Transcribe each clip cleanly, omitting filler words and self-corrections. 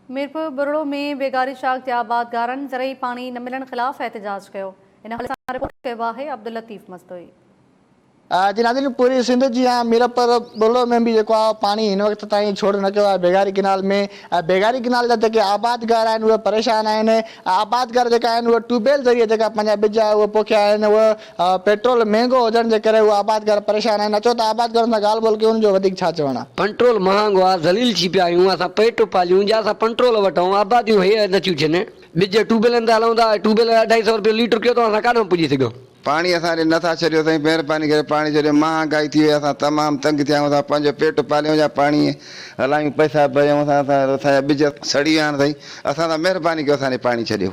मीरपुर बुरड़ो में बेगारी शाख आबादगारनि ज़रई पानी न मिलण ख़िलाफ़ एहतजाज कयो। इन हवाले सां रिपोर्ट कयो आहे अब्दुल लतीफ़ मस्तोई। जी नाज़रीन, पूरी सिंध जी मीरपुर बुरड़ो में भी पानी इन वक्त ताईं छोड़ न कयो आहे। बेगारी किनाल में बेगारी किनाल जा जेके आबादगार आहिनि उहे परेशान आहिनि। आबादगार जेका आहिनि उहे ट्यूबवेल ज़रिए जेका पंहिंजा ॿिज उहे पोखिया आहिनि। उहे पेट्रोल महांगो हुजण जे करे उहे आबादगार परेशान आहिनि। अचो त आबादगारनि सां ॻाल्हि ॿोल कयूं, उनजो वधीक छा चवणु आहे। पेट्रोल महांगो आहे, ज़लील थी पिया आहियूं असां। पेट पालियूं जा असां पेट्रोल वठूं, आबादियूं हे नथियूं थियनि। ॿिज ट्यूबवेलनि ते हलूं था, ट्यूबवेल 250 रुपये लीटर कयो त असां काॾों पुॼी सघूं। पानी असां नथा छॾियो साईं, महिरबानी करे पाणी छॾियो। महांगाई थी वई, असां तमामु तंग थिया आहियूं। असां पंहिंजो पेट पालियूं या पाणी हलायूं, पैसा भरियूं, असांजा ॿिज सड़ी विया आहिनि साईं। असां सां महिरबानी कयो, असांखे पाणी छॾियो।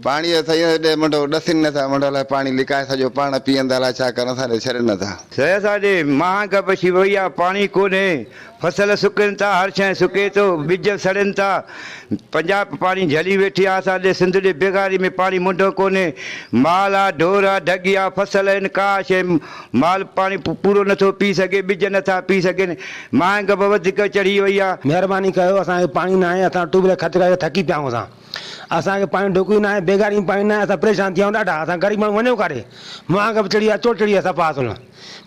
पाणी साईं हेॾे मुंडो ॾसीनि नथा, मुंड लाइ पाणी लिकाए सॼो पाण पीअंदा लाइ छा करणु, असांखे छॾनि नथा। शइ असांजे महांगा बची वई आहे, पाणी कोन्हे, फसल सुकनि था, हर शइ सुके थो, ॿिज सड़नि था। पंजाब पाणी झली वेठी आहे, असांजे सिंध जे बेगारी में पाणी मुंडो कोन्हे। माल आहे, ढोर आहे, ढगी आहे, फसल आहिनि, का शइ माल पाणी पूरो नथो पी सघे, ॿिज नथा पी सघनि। महांगा बि वधीक चढ़ी वई आहे। महिरबानी कयो, असांखे पाणी न आहे, असां ट्यूबवेल ख़र्च करे थकी पिया आहियूं। असांखे पाणी ढुकी न आहे, बेगारी में पाणी न आहे, असां परेशान थी विया आहियूं ॾाढा। असां ग़रीब माण्हू वञूं काॾे, महांगा बि चढ़ी आहे, चोट चढ़ी आहे, असां पास वञूं।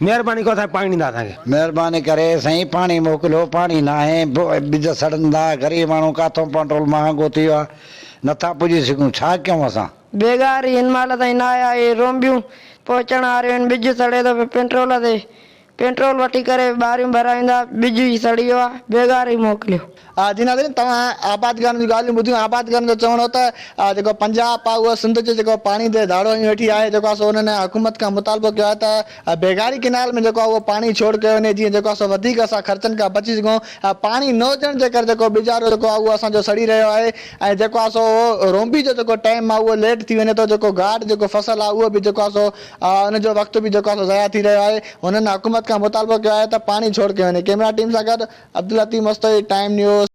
महिरबानी कयो, असांखे पाणी ॾींदा असांखे। महिरबानी करे साईं पाणी मोकिलियो, पाणी न आहे, ॿिज सड़ंदा, ग़रीब माण्हू काथों पेट्रोल महांगो थी वियो आहे, नथा पुॼी सघूं, छा कयूं असां। बेगारी हिन महिल ताईं न आया, इहे रोंबियूं पहुचण वारियूं आहिनि। ॿिज सड़े थो पेट्रोल ते, पेट्रोल वठी करे ॿारियूं भराईंदा, ॿिज ई सड़ी वियो आहे। बेगारी मोकिलियो। जी नाज़रीन, तव्हां आबादगारनि जी ॻाल्हियूं ॿुधियूं। आबादगारनि जो चवणो त जेको पंजाब आहे उहो सिंध जो जेको पाणी ते दाड़ो हणी वेठी आहे। जेको आहे सो हुननि हुकूमत खां मुतालबो कयो आहे त बेगारी किनाल में जेको आहे उहो पाणी छोड़ कयो वञे, जीअं जेको आहे सो वधीक असां ख़र्चनि खां बची सघूं। पाणी न हुजण जे करे जेको ॿिजारो जेको आहे उहो असांजो सड़ी रहियो आहे। ऐं जेको आहे सो रोंबी जो जेको टाइम आहे उहो लेट थी वञे थो। जेको घाट जेको फसल आहे उहो बि जेको आहे सो उनजो वक़्तु बि जेको आहे सो ज़ाया थी रहियो आहे। हुननि हुकूमत खां मुतालबो कयो आहे त पाणी छोड़ कयो वञे। कैमरा टीम सां गॾु अब्दुल लतीफ़ मस्तोई, टाइम न्यूज़।